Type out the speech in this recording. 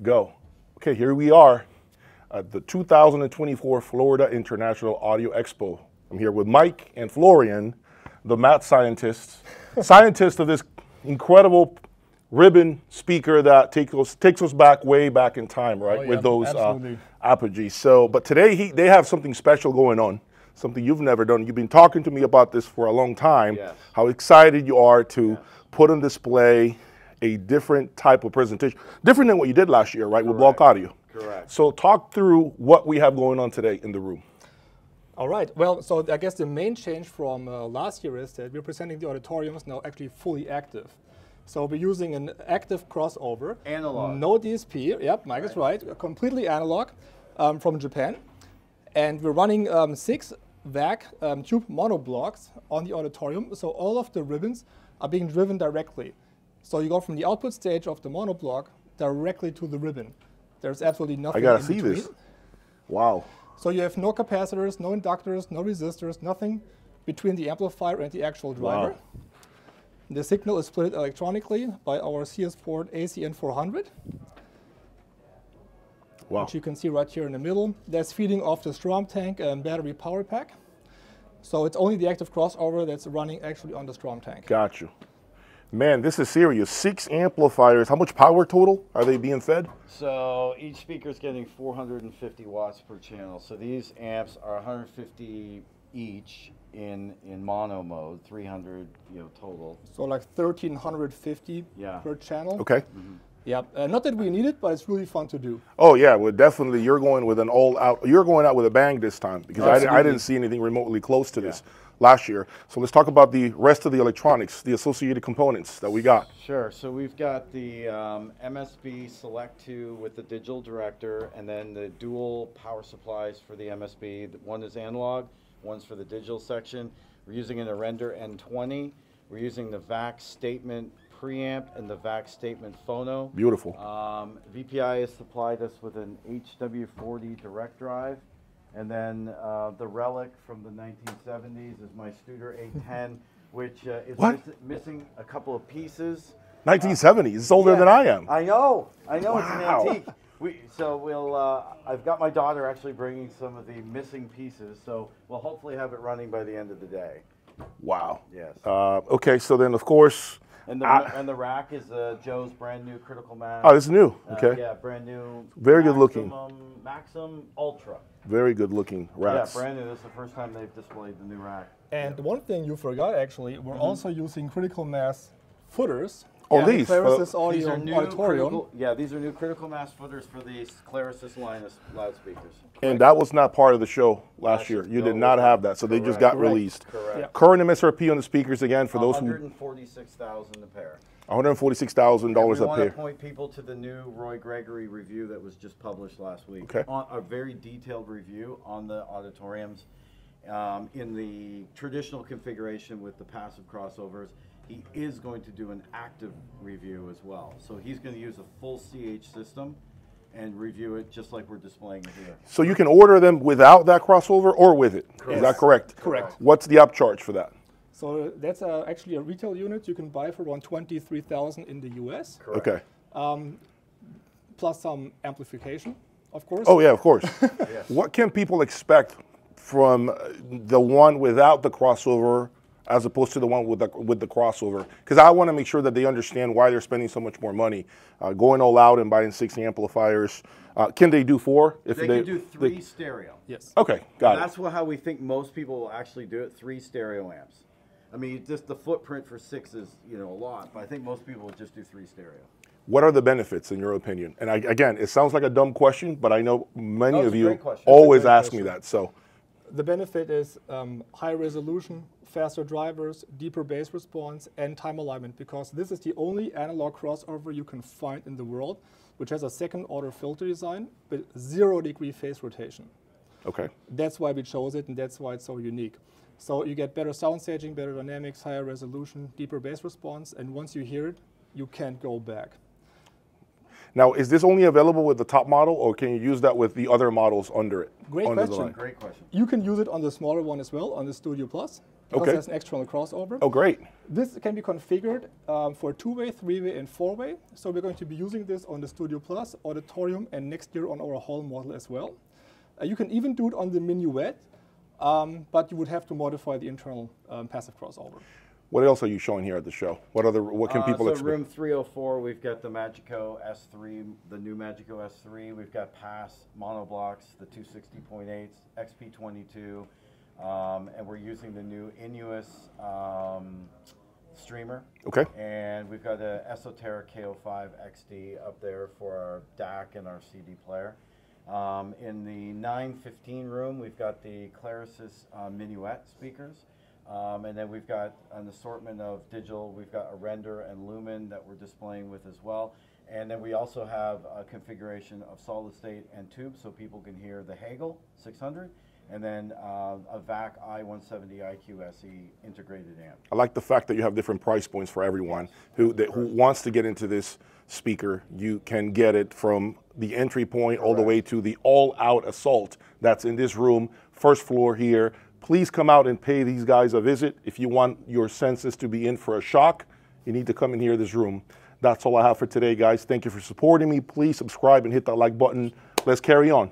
Go. Okay, here we are at the 2024 Florida International Audio Expo. I'm here with Mike and Florian, the math scientists, scientists of this incredible ribbon speaker that takes us back way back in time, right? Oh, yeah, with those apogees. So, but today they have something special going on, something you've never done. You've been talking to me about this for a long time. Yes. How excited you are to put on display a different type of presentation, different than what you did last year, right? With Block Audio. Correct. So talk through what we have going on today in the room. All right. Well, so I guess the main change from last year is that we're presenting the auditorium is now actually fully active. So we're using an active crossover. Analog. No DSP. Yep, Mike is right. Completely analog from Japan. And we're running 6 VAC tube monoblocks on the auditorium. So all of the ribbons are being driven directly. So you go from the output stage of the monoblock directly to the ribbon. There's absolutely nothing in between. I gotta see this. Wow. So you have no capacitors, no inductors, no resistors, nothing between the amplifier and the actual driver. Wow. The signal is split electronically by our CS port ACN400. Wow. Which you can see right here in the middle. That's feeding off the Strom tank and battery power pack. So it's only the active crossover that's running actually on the Strom tank. Got you. Man, this is serious. 6 amplifiers. How much power total are they being fed? So each speaker is getting 450 watts per channel. So these amps are 150 each in mono mode, 300 total. So like 1350 Yeah. per channel. Okay. Mm-hmm. Yeah, not that we need it, but it's really fun to do. Oh yeah, well definitely you're going with an all-out. You're going out with a bang this time because I didn't see anything remotely close to this last year. So let's talk about the rest of the electronics, the associated components that we got. Sure. So we've got the MSB Select 2 with the digital director, and then the dual power supplies for the MSB. One is analog, one's for the digital section. We're using a Render N20. We're using the VAC statement preamp and the VAC statement phono. Beautiful. VPI has supplied us with an HW40 direct drive. And then the relic from the 1970s is my Studer 810, which is missing a couple of pieces. 1970s, it's older than I am. I know, it's Wow. an antique. So I've got my daughter actually bringing some of the missing pieces, so we'll hopefully have it running by the end of the day. Wow. Yes. Okay, so then of course. And the rack is Joe's brand new critical mass. Oh, this is new. Okay. Yeah, brand new. Very good looking. Maxim Ultra. Very good looking racks. Yeah, brand new. This is the first time they've displayed the new rack. And one thing you forgot actually, we're also using critical mass footers. Oh, these? Clarisys These are new Auditorium. these are new critical mass footers for the Clarisys line of loudspeakers. And that was not part of the show last year. You did not have that, so they just got released. Correct. Yeah. Current MSRP on the speakers again for those who. $146,000 a pair. $146,000 We a want to pair. point people to the new Roy Gregory review that was just published last week. Okay. A very detailed review on the auditoriums in the traditional configuration with the passive crossovers. He is going to do an active review as well. So he's going to use a full CH system and review it just like we're displaying it here. So you can order them without that crossover or with it. Correct. Is that correct? Correct. What's the upcharge for that? So that's actually a retail unit you can buy for around $23,000 in the US. Correct. Okay. Plus some amplification, of course. Oh yeah, of course. Yes. What can people expect from the one without the crossover as opposed to the one with the crossover? Because I want to make sure that they understand why they're spending so much more money, going all out and buying 6 amplifiers. Can they do 4? If They can do 3 stereo. Yes. Okay, got it. That's how we think most people will actually do it, 3 stereo amps. I mean, just the footprint for 6 is a lot, but I think most people will just do 3 stereo. What are the benefits in your opinion? And again, it sounds like a dumb question, but I know many of it's a you great question. always It's a great ask me question. that. So The benefit is high resolution, faster drivers, deeper bass response, and time alignment, because this is the only analog crossover you can find in the world which has a second order filter design with 0-degree phase rotation. okay. That's why we chose it, and that's why it's so unique. So you get better sound staging, better dynamics, higher resolution, deeper bass response, and once you hear it, you can't go back. Now, is this only available with the top model, or can you use that with the other models under it? Great under the question. line? Great question. You can use it on the smaller one as well, on the Studio Plus, because Okay. there's an external crossover. Oh, great. This can be configured for 2-way, 3-way, and 4-way. So we're going to be using this on the Studio Plus, Auditorium, and next year on our Hall model as well. You can even do it on the Minuet, but you would have to modify the internal passive crossover. What else are you showing here at the show? What can people so expect? room 304, we've got the Magico S3, the new Magico S3. We've got Pass Monoblocks, the 260.8s, XP22, and we're using the new Inuus streamer. Okay. And we've got the Esoteric KO5 XD up there for our DAC and our CD player. In the 915 room, we've got the Clarisys Minuet speakers. And then we've got an assortment of digital. We've got a render and lumen that we're displaying with as well. And then we also have a configuration of solid state and tube so people can hear the Hagel 600 and then a VAC I170 IQ SE integrated amp. I like the fact that you have different price points for everyone who wants to get into this speaker. You can get it from the entry point all the way to the all-out assault that's in this room, first floor here. Please come out and pay these guys a visit. If you want your senses to be in for a shock, you need to come in here, this room. That's all I have for today, guys. Thank you for supporting me. Please subscribe and hit that like button. Let's carry on.